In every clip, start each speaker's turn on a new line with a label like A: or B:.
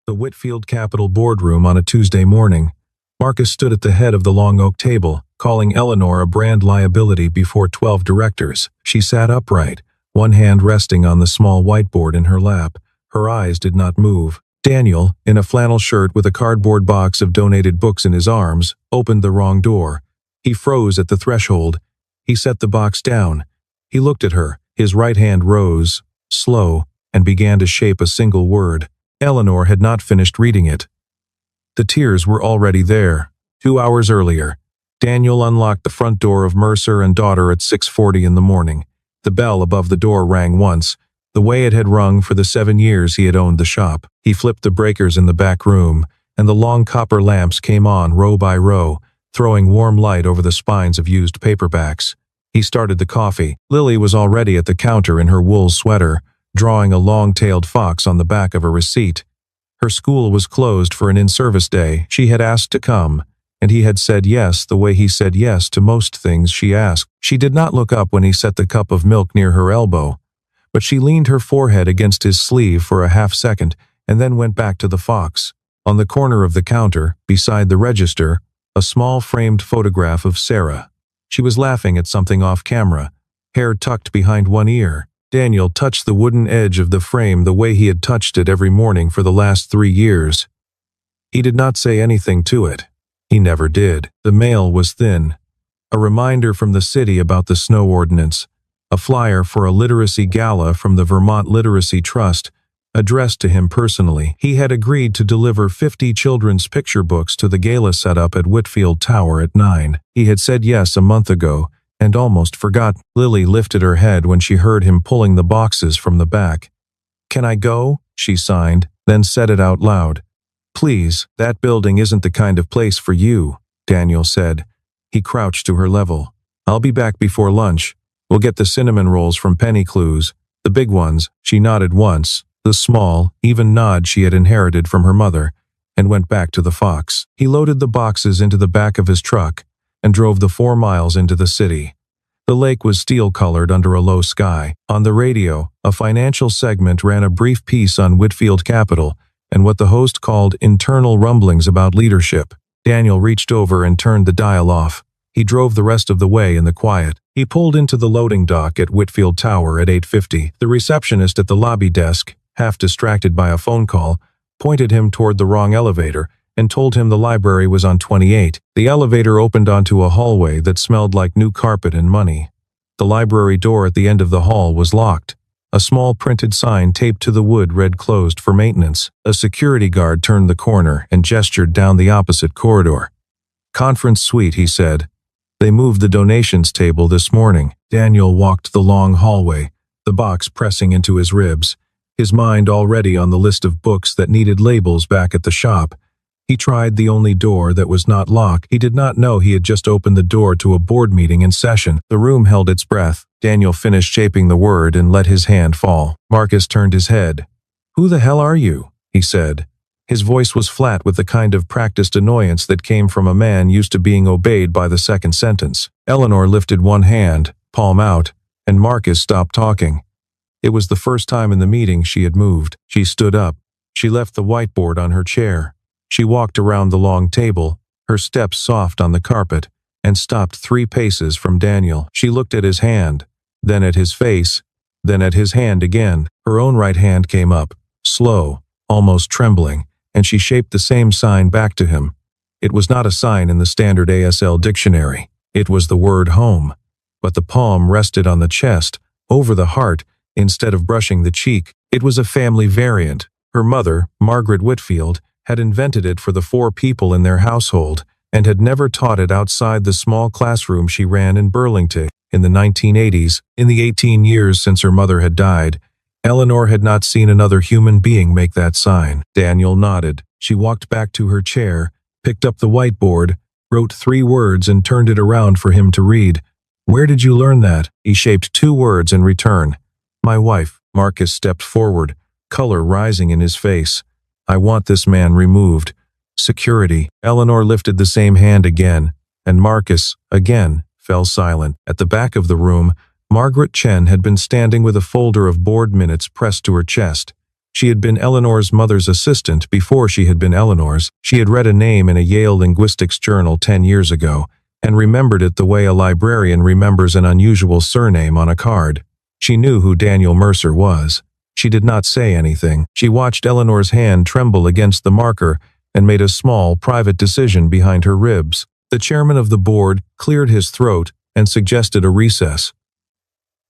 A: The Whitfield Capital boardroom on a Tuesday morning. Marcus stood at the head of the long oak table, calling Eleanor a brand liability before 12 directors. She sat upright, one hand resting on the small whiteboard in her lap. Her eyes did not move. Daniel, in a flannel shirt with a cardboard box of donated books in his arms, opened the wrong door. He froze at the threshold. He set the box down. He looked at her. His right hand rose, slow, and began to shape a single word. Eleanor had not finished reading it. The tears were already there. 2 hours earlier, Daniel unlocked the front door of Mercer and Daughter at 6:40 in the morning. The bell above the door rang once, the way it had rung for the 7 years he had owned the shop. He flipped the breakers in the back room, and the long copper lamps came on row by row, throwing warm light over the spines of used paperbacks. He started the coffee. Lily was already at the counter in her wool sweater, drawing a long-tailed fox on the back of a receipt. Her school was closed for an in-service day. She had asked to come, and he had said yes the way he said yes to most things she asked. She did not look up when he set the cup of milk near her elbow, but she leaned her forehead against his sleeve for a half-second and then went back to the fox. On the corner of the counter, beside the register, a small framed photograph of Sarah. She was laughing at something off camera, hair tucked behind one ear. Daniel touched the wooden edge of the frame the way he had touched it every morning for the last 3 years. He did not say anything to it. He never did. The mail was thin. A reminder from the city about the snow ordinance, a flyer for a literacy gala from the Vermont Literacy Trust, addressed to him personally. He had agreed to deliver 50 children's picture books to the gala setup at Whitfield Tower at 9. He had said yes a month ago, and almost forgot. Lily lifted her head when she heard him pulling the boxes from the back. "Can I go?" she signed, then said it out loud. "Please, that building isn't the kind of place for you," Daniel said. He crouched to her level. "I'll be back before lunch. We'll get the cinnamon rolls from Penny Clues, the big ones." She nodded once, the small, even nod she had inherited from her mother, and went back to the fox. He loaded the boxes into the back of his truck and drove the 4 miles into the city. The lake was steel-colored under a low sky. On the radio, a financial segment ran a brief piece on Whitfield Capital and what the host called internal rumblings about leadership. Daniel reached over and turned the dial off. He drove the rest of the way in the quiet. He pulled into the loading dock at Whitfield Tower at 8:50. The receptionist at the lobby desk, half distracted by a phone call, pointed him toward the wrong elevator and told him the library was on 28. The elevator opened onto a hallway that smelled like new carpet and money. The library door at the end of the hall was locked. A small printed sign taped to the wood read "Closed for maintenance." A security guard turned the corner and gestured down the opposite corridor. "Conference suite," he said. "They moved the donations table this morning." Daniel walked the long hallway, the box pressing into his ribs, his mind already on the list of books that needed labels back at the shop. He tried the only door that was not locked. He did not know he had just opened the door to a board meeting in session. The room held its breath. Daniel finished shaping the word and let his hand fall. Marcus turned his head. "Who the hell are you?" he said. His voice was flat with the kind of practiced annoyance that came from a man used to being obeyed by the second sentence. Eleanor lifted one hand, palm out, and Marcus stopped talking. It was the first time in the meeting she had moved. She stood up. She left the whiteboard on her chair. She walked around the long table, her steps soft on the carpet, and stopped 3 paces from Daniel. She looked at his hand, then at his face, then at his hand again. Her own right hand came up, slow, almost trembling, and she shaped the same sign back to him. It was not a sign in the standard ASL dictionary. It was the word home, but the palm rested on the chest, over the heart, instead of brushing the cheek. It was a family variant. Her mother, Margaret Whitfield, had invented it for the 4 people in their household and had never taught it outside the small classroom she ran in Burlington. In the 1980s, in the 18 years since her mother had died, Eleanor had not seen another human being make that sign. Daniel nodded. She walked back to her chair, picked up the whiteboard, wrote 3 words and turned it around for him to read. "Where did you learn that?" He shaped 2 words in return. "My wife." Marcus stepped forward, color rising in his face. "I want this man removed. Security." Eleanor lifted the same hand again, and Marcus, again, fell silent. At the back of the room, Margaret Chen had been standing with a folder of board minutes pressed to her chest. She had been Eleanor's mother's assistant before she had been Eleanor's. She had read a name in a Yale linguistics journal 10 years ago, and remembered it the way a librarian remembers an unusual surname on a card. She knew who Daniel Mercer was. She did not say anything. She watched Eleanor's hand tremble against the marker and made a small, private decision behind her ribs. The chairman of the board cleared his throat and suggested a recess.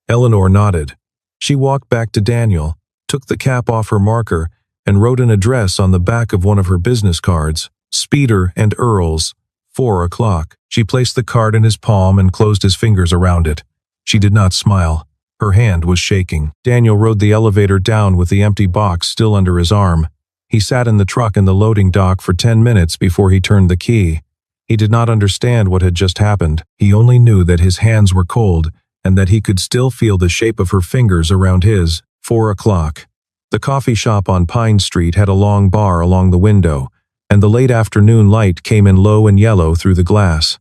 A: Eleanor nodded. She walked back to Daniel, took the cap off her marker, and wrote an address on the back of one of her business cards. Speeder and Earls, 4 o'clock. She placed the card in his palm and closed his fingers around it. She did not smile. Her hand was shaking. Daniel rode the elevator down with the empty box still under his arm. He sat in the truck in the loading dock for 10 minutes before he turned the key. He did not understand what had just happened. He only knew that his hands were cold and that he could still feel the shape of her fingers around his. 4 o'clock. The coffee shop on Pine Street had a long bar along the window, and the late afternoon light came in low and yellow through the glass.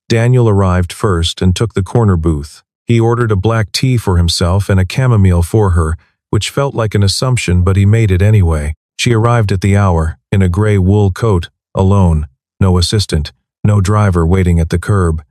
A: Daniel arrived first and took the corner booth. He ordered a black tea for himself and a chamomile for her, which felt like an assumption, but he made it anyway. She arrived at the hour, in a gray wool coat, alone, no assistant, no driver waiting at the curb.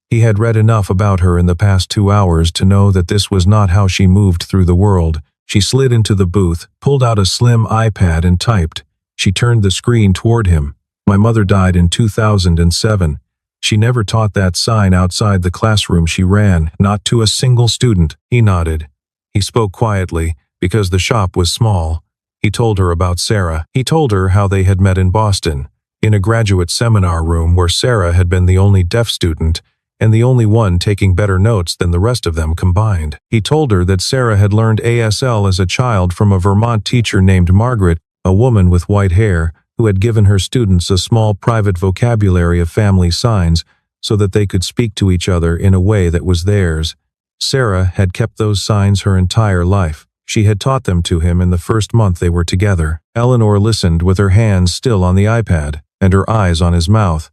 A: He had read enough about her in the past 2 hours to know that this was not how she moved through the world. She slid into the booth, pulled out a slim iPad and typed. She turned the screen toward him. My mother died in 2007. She never taught that sign outside the classroom she ran, not to a single student. He nodded. He spoke quietly, because the shop was small. He told her about Sarah. He told her how they had met in Boston, in a graduate seminar room where Sarah had been the only deaf student, and the only one taking better notes than the rest of them combined. He told her that Sarah had learned ASL as a child from a Vermont teacher named Margaret, a woman with white hair, who had given her students a small private vocabulary of family signs so that they could speak to each other in a way that was theirs. Sarah had kept those signs her entire life. She had taught them to him in the first month they were together. Eleanor listened with her hands still on the iPad and her eyes on his mouth.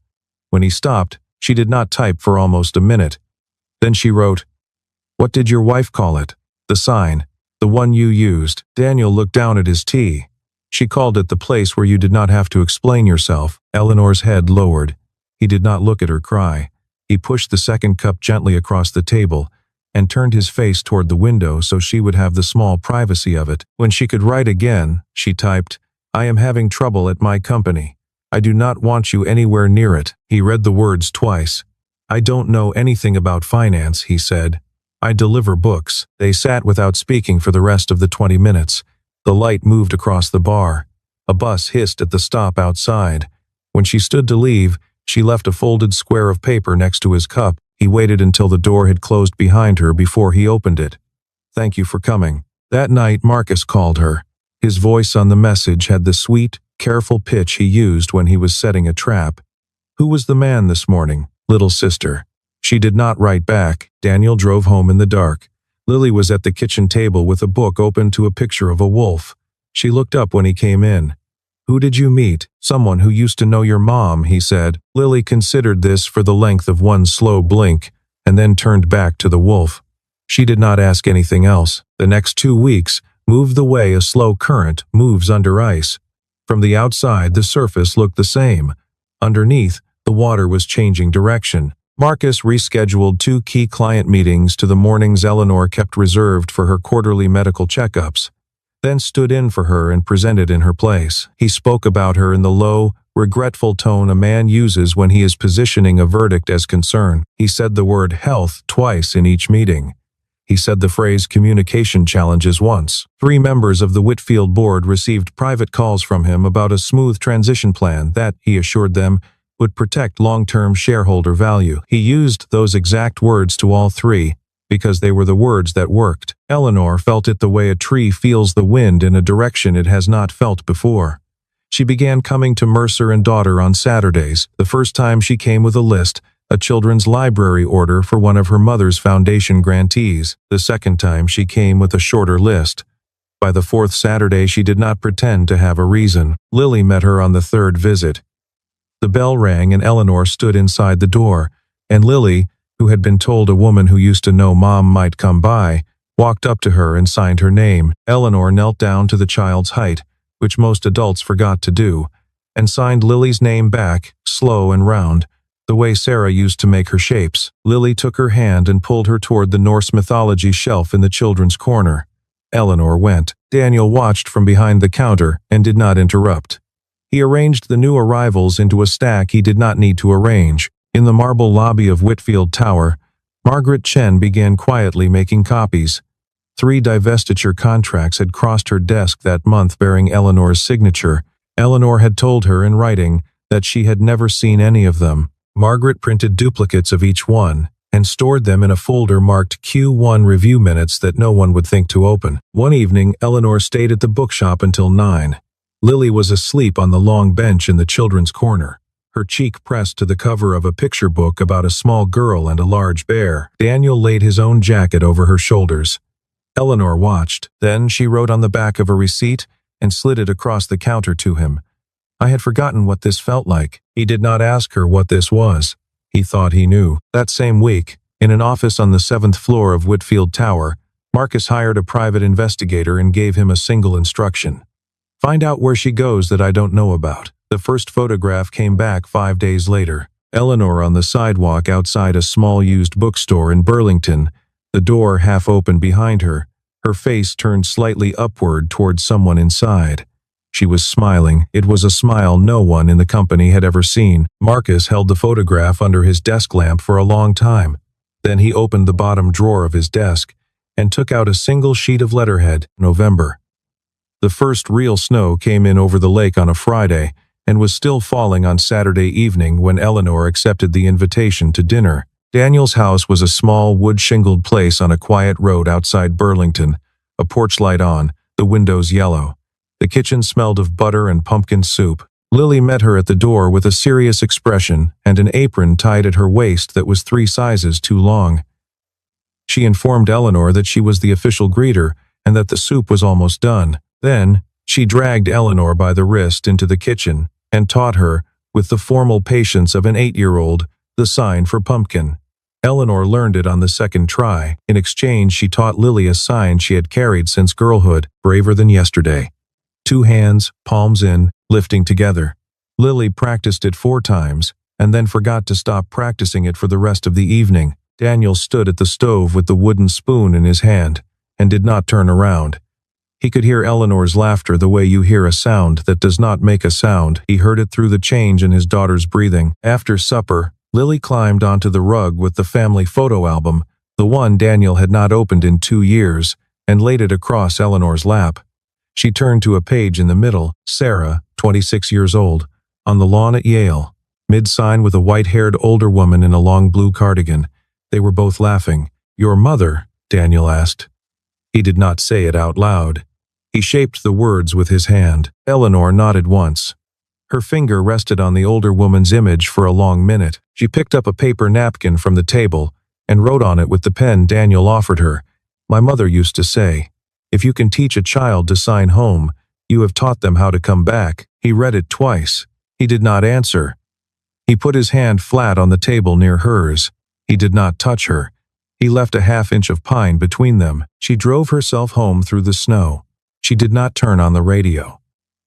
A: When he stopped, she did not type for almost a minute. Then she wrote, "What did your wife call it? The sign, the one you used." Daniel looked down at his tea. "She called it the place where you did not have to explain yourself." Eleanor's head lowered. He did not look at her cry. He pushed the second cup gently across the table and turned his face toward the window so she would have the small privacy of it. When she could write again, she typed, "I am having trouble at my company. I do not want you anywhere near it." He read the words twice. "I don't know anything about finance," he said. "I deliver books." They sat without speaking for the rest of the 20 minutes. The light moved across the bar. A bus hissed at the stop outside. When she stood to leave, she left a folded square of paper next to his cup. He waited until the door had closed behind her before he opened it. "Thank you for coming." That night, Marcus called her. His voice on the message had the sweet, careful pitch he used when he was setting a trap. "Who was the man this morning?" "Little sister." She did not write back. Daniel drove home in the dark. Lily was at the kitchen table with a book open to a picture of a wolf. She looked up when he came in. "Who did you meet?" "Someone who used to know your mom," he said. Lily considered this for the length of one slow blink, and then turned back to the wolf. She did not ask anything else. The next 2 weeks moved the way a slow current moves under ice. From the outside, the surface looked the same. Underneath, the water was changing direction. Marcus rescheduled 2 key client meetings to the mornings Eleanor kept reserved for her quarterly medical checkups, then stood in for her and presented in her place. He spoke about her in the low, regretful tone a man uses when he is positioning a verdict as concern. He said the word health twice in each meeting. He said the phrase communication challenges once. 3 members of the Whitfield board received private calls from him about a smooth transition plan that, he assured them, would protect long-term shareholder value. He used those exact words to all 3, because they were the words that worked. Eleanor felt it the way a tree feels the wind in a direction it has not felt before. She began coming to Mercer and Daughter on Saturdays. The first time she came with a list, a children's library order for one of her mother's foundation grantees. The second time she came with a shorter list. By the 4th Saturday she did not pretend to have a reason. Lily met her on the 3rd visit. The bell rang and Eleanor stood inside the door, and Lily, who had been told a woman who used to know Mom might come by, walked up to her and signed her name. Eleanor knelt down to the child's height, which most adults forgot to do, and signed Lily's name back, slow and round, the way Sarah used to make her shapes. Lily took her hand and pulled her toward the Norse mythology shelf in the children's corner. Eleanor went. Daniel watched from behind the counter and did not interrupt. He arranged the new arrivals into a stack he did not need to arrange. In the marble lobby of Whitfield Tower, Margaret Chen began quietly making copies. 3 divestiture contracts had crossed her desk that month bearing Eleanor's signature. Eleanor had told her in writing that she had never seen any of them. Margaret printed duplicates of each one and stored them in a folder marked Q1 review minutes that no one would think to open. One evening, Eleanor stayed at the bookshop until 9. Lily was asleep on the long bench in the children's corner, her cheek pressed to the cover of a picture book about a small girl and a large bear. Daniel laid his own jacket over her shoulders. Eleanor watched. Then she wrote on the back of a receipt and slid it across the counter to him. I had forgotten what this felt like. He did not ask her what this was. He thought he knew. That same week, in an office on the 7th floor of Whitfield Tower, Marcus hired a private investigator and gave him a single instruction. Find out where she goes that I don't know about. The first photograph came back 5 days later. Eleanor on the sidewalk outside a small used bookstore in Burlington, the door half open behind her, her face turned slightly upward towards someone inside. She was smiling. It was a smile no one in the company had ever seen. Marcus held the photograph under his desk lamp for a long time. Then he opened the bottom drawer of his desk and took out a single sheet of letterhead, November. The first real snow came in over the lake on a Friday and was still falling on Saturday evening when Eleanor accepted the invitation to dinner. Daniel's house was a small wood-shingled place on a quiet road outside Burlington, a porch light on, the windows yellow. The kitchen smelled of butter and pumpkin soup. Lily met her at the door with a serious expression and an apron tied at her waist that was 3 sizes too long. She informed Eleanor that she was the official greeter and that the soup was almost done. Then, she dragged Eleanor by the wrist into the kitchen and taught her, with the formal patience of an 8-year-old, the sign for pumpkin. Eleanor learned it on the 2nd try. In exchange, she taught Lily a sign she had carried since girlhood, braver than yesterday. 2 hands, palms in, lifting together. Lily practiced it 4 times, and then forgot to stop practicing it for the rest of the evening. Daniel stood at the stove with the wooden spoon in his hand, and did not turn around. He could hear Eleanor's laughter the way you hear a sound that does not make a sound. He heard it through the change in his daughter's breathing. After supper, Lily climbed onto the rug with the family photo album, the one Daniel had not opened in 2 years, and laid it across Eleanor's lap. She turned to a page in the middle, Sarah, 26 years old, on the lawn at Yale, mid-sign with a white-haired older woman in a long blue cardigan. They were both laughing. Your mother? Daniel asked. He did not say it out loud. He shaped the words with his hand. Eleanor nodded once. Her finger rested on the older woman's image for a long minute. She picked up a paper napkin from the table and wrote on it with the pen Daniel offered her. My mother used to say, if you can teach a child to sign home, you have taught them how to come back. He read it twice. He did not answer. He put his hand flat on the table near hers. He did not touch her. He left a half-inch of pine between them. She drove herself home through the snow. She did not turn on the radio.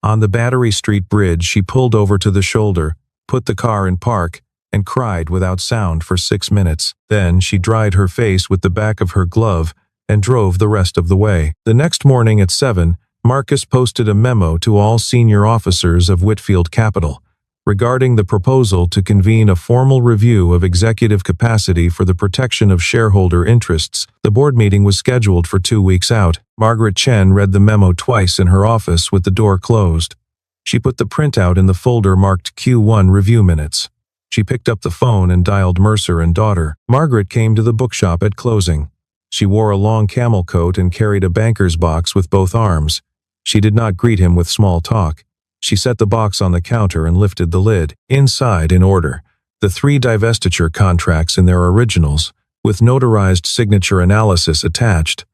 A: On the Battery Street Bridge, she pulled over to the shoulder, put the car in park, and cried without sound for 6 minutes. Then she dried her face with the back of her glove and drove the rest of the way. The next morning at 7, Marcus posted a memo to all senior officers of Whitfield Capital regarding the proposal to convene a formal review of executive capacity for the protection of shareholder interests. The board meeting was scheduled for 2 weeks out. Margaret Chen read the memo twice in her office with the door closed. She put the printout in the folder marked Q1 review minutes. She picked up the phone and dialed Mercer and daughter. Margaret came to the bookshop at closing. She wore a long camel coat and carried a banker's box with both arms. She did not greet him with small talk. She set the box on the counter and lifted the lid. Inside, in order, the 3 divestiture contracts in their originals, with notarized signature analysis attached.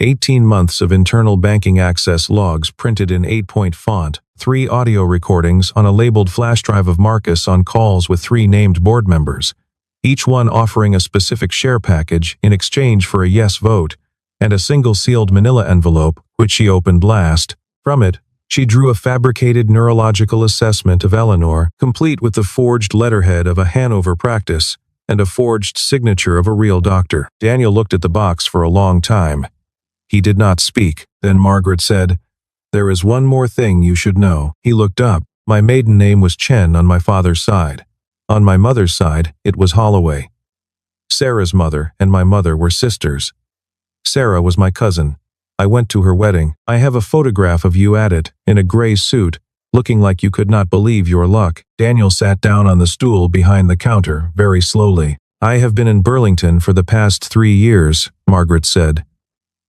A: 18 months of internal banking access logs printed in 8-point font. 3 audio recordings on a labeled flash drive of Marcus on calls with 3 named board members, each one offering a specific share package in exchange for a yes vote. and a single sealed manila envelope, which she opened last. From it, she drew a fabricated neurological assessment of Eleanor, complete with the forged letterhead of a Hanover practice and a forged signature of a real doctor. Daniel looked at the box for a long time. He did not speak. Then Margaret said, "There is one more thing you should know." He looked up. "My maiden name was Chen on my father's side. On my mother's side, it was Holloway. Sarah's mother and my mother were sisters. Sarah was my cousin. I went to her wedding. I have a photograph of you at it, in a gray suit, looking like you could not believe your luck." Daniel sat down on the stool behind the counter, very slowly. "I have been in Burlington for the past 3 years," Margaret said.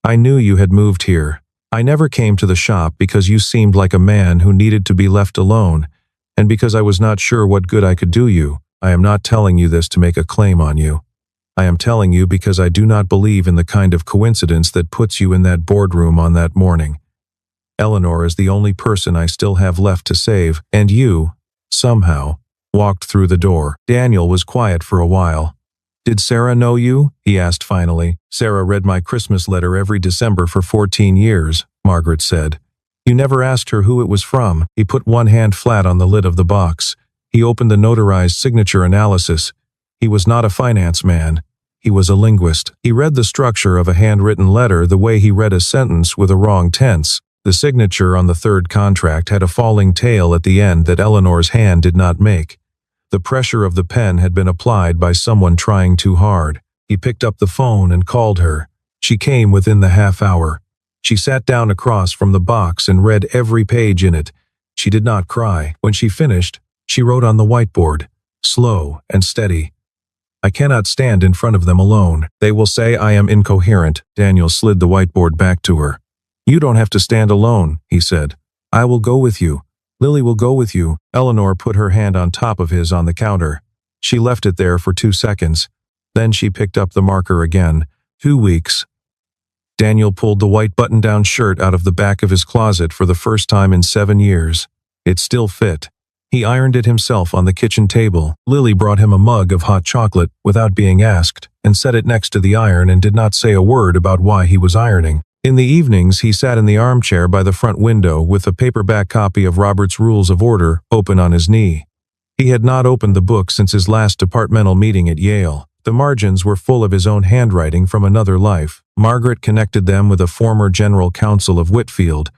A: "I knew you had moved here. I never came to the shop because you seemed like a man who needed to be left alone, and because I was not sure what good I could do you. I am not telling you this to make a claim on you. I am telling you because I do not believe in the kind of coincidence that puts you in that boardroom on that morning. Eleanor is the only person I still have left to save, and you, somehow, walked through the door." Daniel was quiet for a while. "Did Sarah know you?" he asked finally. "Sarah read my Christmas letter every December for 14 years, Margaret said. "You never asked her who it was from." He put one hand flat on the lid of the box. He opened the notarized signature analysis. He was not a finance man. He was a linguist. He read the structure of a handwritten letter the way he read a sentence with a wrong tense. The signature on the third contract had a falling tail at the end that Eleanor's hand did not make. The pressure of the pen had been applied by someone trying too hard. He picked up the phone and called her. She came within the half hour. She sat down across from the box and read every page in it. She did not cry. When she finished, she wrote on the whiteboard, slow and steady, "I cannot stand in front of them alone. They will say I am incoherent." Daniel slid the whiteboard back to her. "You don't have to stand alone," he said. "I will go with you. Lily will go with you." Eleanor put her hand on top of his on the counter. She left it there for 2 seconds. Then she picked up the marker again. 2 weeks. Daniel pulled the white button-down shirt out of the back of his closet for the first time in 7 years. It still fit. He ironed it himself on the kitchen table. Lily brought him a mug of hot chocolate without being asked and set it next to the iron and did not say a word about why he was ironing. In the evenings, he sat in the armchair by the front window with a paperback copy of Robert's Rules of Order open on his knee. He had not opened the book since his last departmental meeting at Yale. The margins were full of his own handwriting from another life. Margaret connected them with a former general counsel of Whitfield,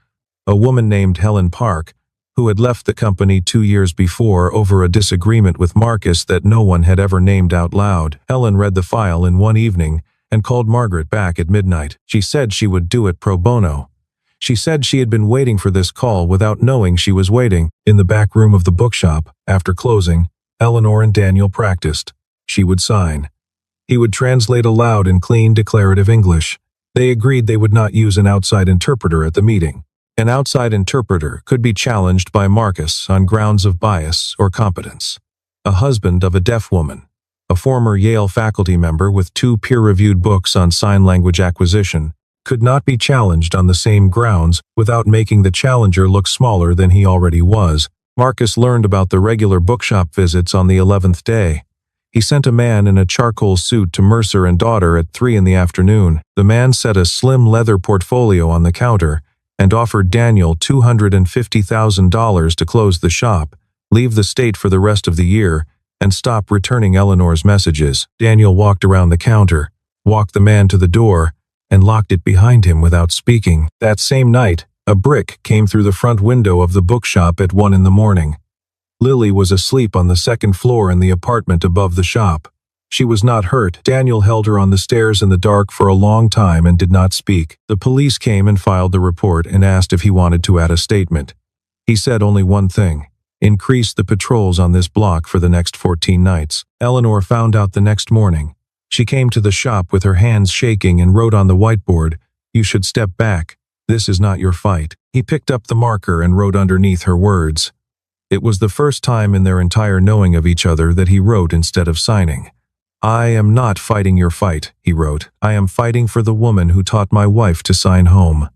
A: a woman named Helen Park, who had left the company 2 years before over a disagreement with Marcus that no one had ever named out loud. Helen read the file in one evening and called Margaret back at midnight. She said she would do it pro bono. She said she had been waiting for this call without knowing she was waiting. In the back room of the bookshop, after closing, Eleanor and Daniel practiced. She would sign. He would translate aloud in clean declarative English. They agreed they would not use an outside interpreter at the meeting. An outside interpreter could be challenged by Marcus on grounds of bias or competence. A husband of a deaf woman, a former Yale faculty member with 2 peer-reviewed books on sign language acquisition, could not be challenged on the same grounds without making the challenger look smaller than he already was. Marcus learned about the regular bookshop visits on the 11th day. He sent a man in a charcoal suit to Mercer and Daughter at 3 in the afternoon. The man set a slim leather portfolio on the counter and offered Daniel $250,000 to close the shop, leave the state for the rest of the year, and stop returning Eleanor's messages. Daniel walked around the counter, walked the man to the door, and locked it behind him without speaking. That same night, a brick came through the front window of the bookshop at 1 in the morning. Lily was asleep on the second floor in the apartment above the shop. She was not hurt. Daniel held her on the stairs in the dark for a long time and did not speak. The police came and filed the report and asked if he wanted to add a statement. He said only one thing: increase the patrols on this block for the next 14 nights. Eleanor found out the next morning. She came to the shop with her hands shaking and wrote on the whiteboard, "You should step back. This is not your fight." He picked up the marker and wrote underneath her words. It was the first time in their entire knowing of each other that he wrote instead of signing. "I am not fighting your fight," he wrote. "I am fighting for the woman who taught my wife to sign home.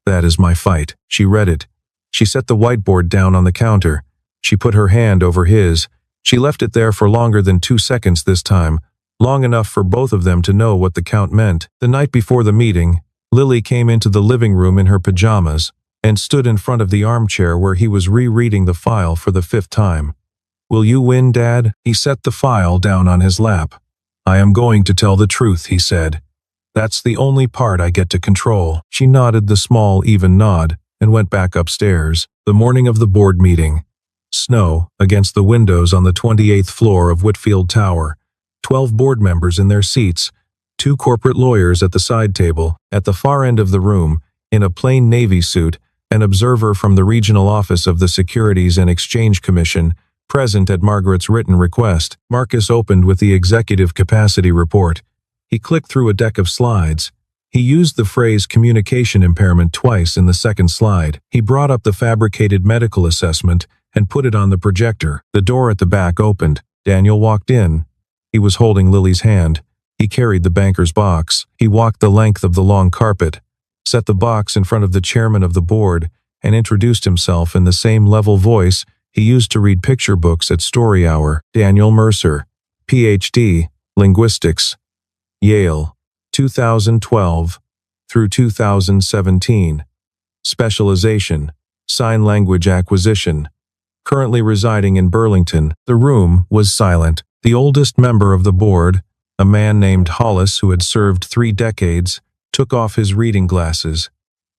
A: That is my fight." She read it. She set the whiteboard down on the counter. She put her hand over his. She left it there for longer than 2 seconds this time, long enough for both of them to know what the count meant. The night before the meeting, Lily came into the living room in her pajamas and stood in front of the armchair where he was rereading the file for the 5th time. "Will you win, Dad?" He set the file down on his lap. "I am going to tell the truth," he said. "That's the only part I get to control." She nodded the small, even nod and went back upstairs. The morning of the board meeting. Snow against the windows on the 28th floor of Whitfield Tower. 12 board members in their seats, 2 corporate lawyers at the side table. At the far end of the room, in a plain navy suit, an observer from the regional office of the Securities and Exchange Commission, present at Margaret's written request. Marcus opened with the executive capacity report. He clicked through a deck of slides. He used the phrase communication impairment twice in the second slide. He brought up the fabricated medical assessment and put it on the projector. The door at the back opened. Daniel walked in. He was holding Lily's hand. He carried the banker's box. He walked the length of the long carpet, set the box in front of the chairman of the board, and introduced himself in the same level voice he used to read picture books at Story Hour. Daniel Mercer, Ph.D., Linguistics, Yale, 2012 through 2017. Specialization, Sign Language Acquisition. Currently residing in Burlington. The room was silent. The oldest member of the board, a man named Hollis who had served 3 decades, took off his reading glasses.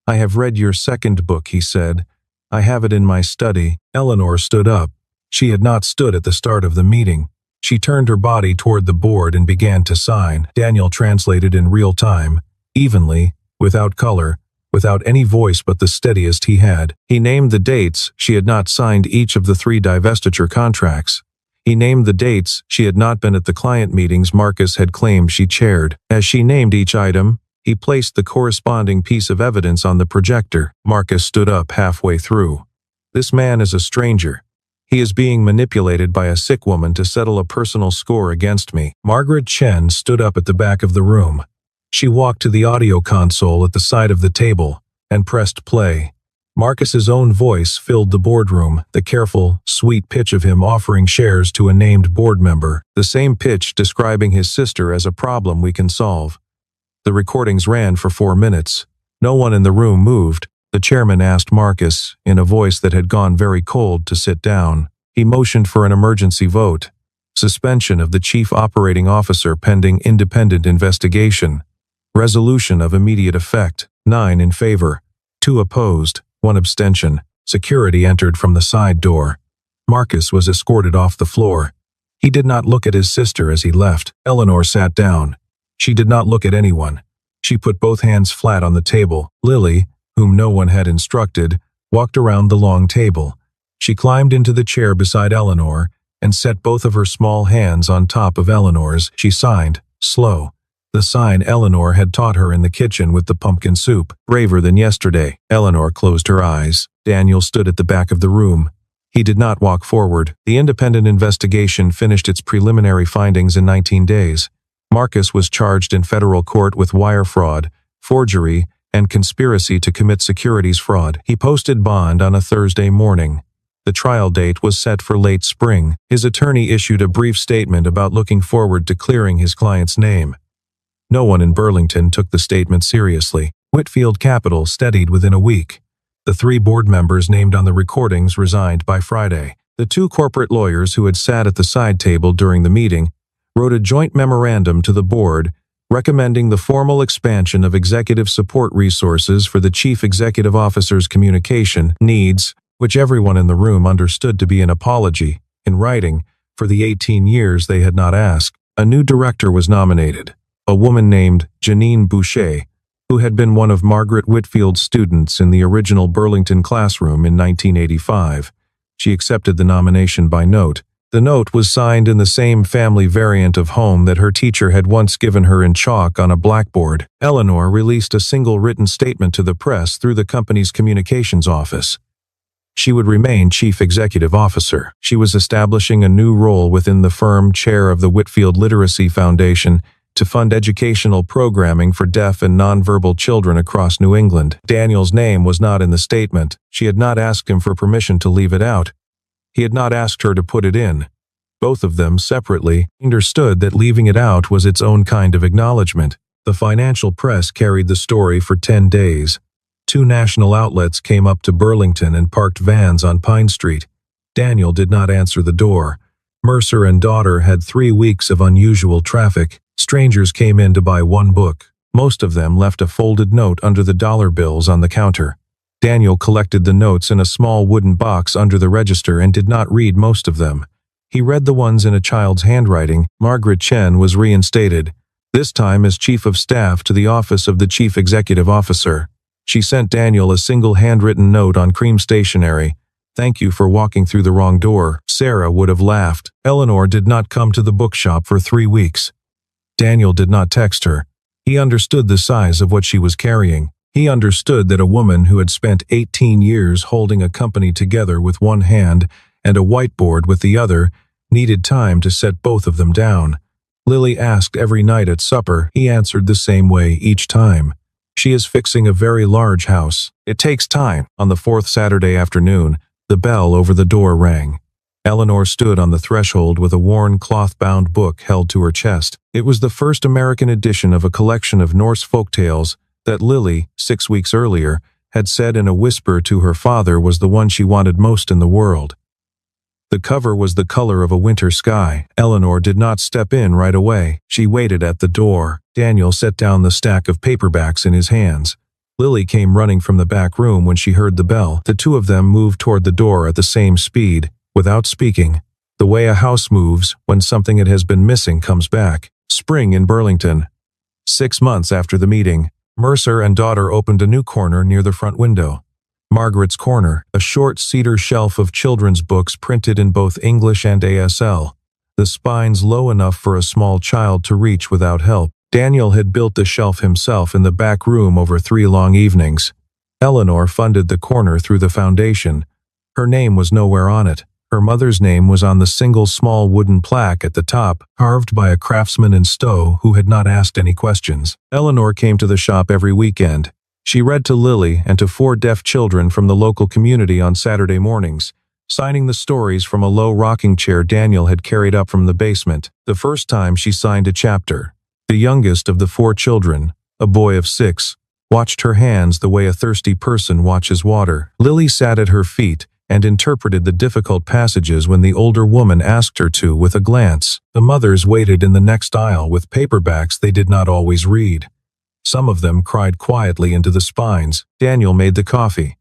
A: "I have read your second book," he said. "I have it in my study." Eleanor stood up. She had not stood at the start of the meeting. She turned her body toward the board and began to sign. Daniel translated in real time, evenly, without color, without any voice but the steadiest he had. He named the dates she had not signed each of the 3 divestiture contracts. He named the dates she had not been at the client meetings Marcus had claimed she chaired. As she named each item, he placed the corresponding piece of evidence on the projector. Marcus stood up halfway through. "This man is a stranger. He is being manipulated by a sick woman to settle a personal score against me." Margaret Chen stood up at the back of the room. She walked to the audio console at the side of the table and pressed play. Marcus's own voice filled the boardroom, the careful, sweet pitch of him offering shares to a named board member, the same pitch describing his sister as a problem we can solve. The recordings ran for 4 minutes. No one in the room moved. The chairman asked Marcus, in a voice that had gone very cold, to sit down. He motioned for an emergency vote. Suspension of the chief operating officer pending independent investigation. Resolution of immediate effect. 9 in favor. 2 opposed. 1 abstention. Security entered from the side door. Marcus was escorted off the floor. He did not look at his sister as he left. Eleanor sat down. She did not look at anyone. She put both hands flat on the table. Lily, whom no one had instructed, walked around the long table. She climbed into the chair beside Eleanor and set both of her small hands on top of Eleanor's. She signed, slow. The sign Eleanor had taught her in the kitchen with the pumpkin soup. "Braver than yesterday." Eleanor closed her eyes. Daniel stood at the back of the room. He did not walk forward. The independent investigation finished its preliminary findings in 19 days. Marcus was charged in federal court with wire fraud, forgery, and conspiracy to commit securities fraud. He posted bond on a Thursday morning. The trial date was set for late spring. His attorney issued a brief statement about looking forward to clearing his client's name. No one in Burlington took the statement seriously. Whitfield Capital steadied within a week. The 3 board members named on the recordings resigned by Friday. The 2 corporate lawyers who had sat at the side table during the meeting wrote a joint memorandum to the board recommending the formal expansion of executive support resources for the chief executive officer's communication needs, which everyone in the room understood to be an apology, in writing, for the 18 years they had not asked. A new director was nominated, a woman named Janine Boucher, who had been one of Margaret Whitfield's students in the original Burlington classroom in 1985. She accepted the nomination by note. The note was signed in the same family variant of home that her teacher had once given her in chalk on a blackboard. Eleanor released a single written statement to the press through the company's communications office. She would remain chief executive officer. She was establishing a new role within the firm, chair of the Whitfield Literacy Foundation, to fund educational programming for deaf and nonverbal children across New England. Daniel's name was not in the statement. She had not asked him for permission to leave it out. He had not asked her to put it in. Both of them, separately, understood that leaving it out was its own kind of acknowledgement. The financial press carried the story for 10 days. 2 national outlets came up to Burlington and parked vans on Pine Street. Daniel did not answer the door. Mercer and daughter had 3 weeks of unusual traffic. Strangers came in to buy one book. Most of them left a folded note under the dollar bills on the counter. Daniel collected the notes in a small wooden box under the register and did not read most of them. He read the ones in a child's handwriting. Margaret Chen was reinstated, this time as Chief of Staff to the Office of the Chief Executive Officer. She sent Daniel a single handwritten note on cream stationery. "Thank you for walking through the wrong door." Sarah would have laughed. Eleanor did not come to the bookshop for 3 weeks. Daniel did not text her. He understood the size of what she was carrying. He understood that a woman who had spent 18 years holding a company together with one hand and a whiteboard with the other needed time to set both of them down. Lily asked every night at supper. He answered the same way each time. "She is fixing a very large house. It takes time." On the 4th Saturday afternoon, the bell over the door rang. Eleanor stood on the threshold with a worn cloth-bound book held to her chest. It was the first American edition of a collection of Norse folktales that Lily, 6 weeks earlier, had said in a whisper to her father was the one she wanted most in the world. The cover was the color of a winter sky. Eleanor did not step in right away. She waited at the door. Daniel set down the stack of paperbacks in his hands. Lily came running from the back room when she heard the bell. The two of them moved toward the door at the same speed, without speaking. The way a house moves when something it has been missing comes back. Spring in Burlington. 6 months after the meeting, Mercer and daughter opened a new corner near the front window. Margaret's Corner, a short cedar shelf of children's books printed in both English and ASL. The spines low enough for a small child to reach without help. Daniel had built the shelf himself in the back room over 3 long evenings. Eleanor funded the corner through the foundation. Her name was nowhere on it. Her mother's name was on the single small wooden plaque at the top, carved by a craftsman in Stowe who had not asked any questions. Eleanor came to the shop every weekend. She read to Lily and to 4 deaf children from the local community on Saturday mornings, signing the stories from a low rocking chair Daniel had carried up from the basement. The first time she signed a chapter, the youngest of the 4 children, a boy of 6, watched her hands the way a thirsty person watches water. Lily sat at her feet and interpreted the difficult passages when the older woman asked her to with a glance. The mothers waited in the next aisle with paperbacks they did not always read. Some of them cried quietly into the spines. Daniel made the coffee.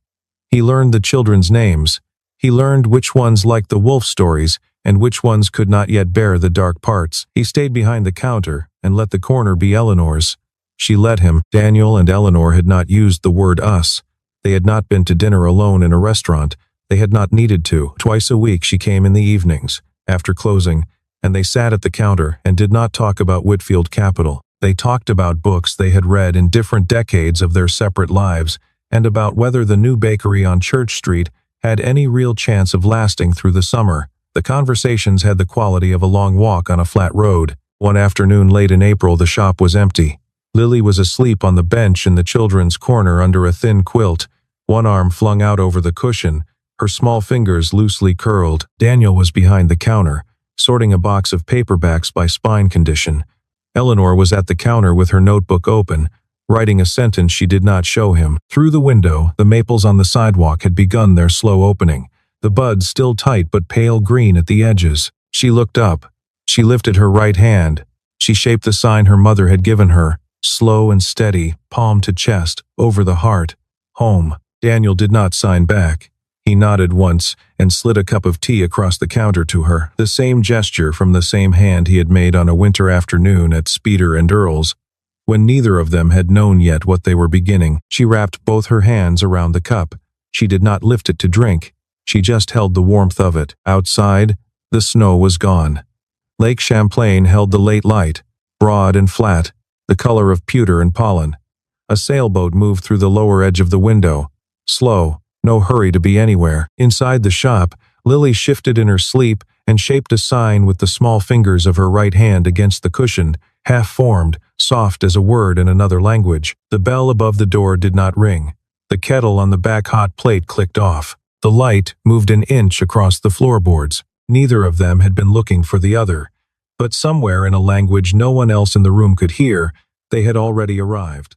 A: He learned the children's names. He learned which ones liked the wolf stories and which ones could not yet bear the dark parts. He stayed behind the counter and let the corner be Eleanor's. She let him. Daniel and Eleanor had not used the word us. They had not been to dinner alone in a restaurant. They had not needed to. Twice a week she came in the evenings, after closing, and they sat at the counter and did not talk about Whitfield Capital. They talked about books they had read in different decades of their separate lives and about whether the new bakery on Church Street had any real chance of lasting through the summer. The conversations had the quality of a long walk on a flat road. One afternoon late in April, the shop was empty. Lily was asleep on the bench in the children's corner under a thin quilt, one arm flung out over the cushion, her small fingers loosely curled. Daniel was behind the counter, sorting a box of paperbacks by spine condition. Eleanor was at the counter with her notebook open, writing a sentence she did not show him. Through the window, the maples on the sidewalk had begun their slow opening, the buds still tight but pale green at the edges. She looked up. She lifted her right hand. She shaped the sign her mother had given her, slow and steady, palm to chest, over the heart. Home. Daniel did not sign back. He nodded once and slid a cup of tea across the counter to her, the same gesture from the same hand he had made on a winter afternoon at Speeder and Earl's, when neither of them had known yet what they were beginning. She wrapped both her hands around the cup. She did not lift it to drink. She just held the warmth of it. Outside, the snow was gone. Lake Champlain held the late light, broad and flat, the color of pewter and pollen. A sailboat moved through the lower edge of the window, slow. No hurry to be anywhere. Inside the shop, Lily shifted in her sleep and shaped a sign with the small fingers of her right hand against the cushion, half-formed, soft as a word in another language. The bell above the door did not ring. The kettle on the back hot plate clicked off. The light moved an inch across the floorboards. Neither of them had been looking for the other, but somewhere in a language no one else in the room could hear, they had already arrived.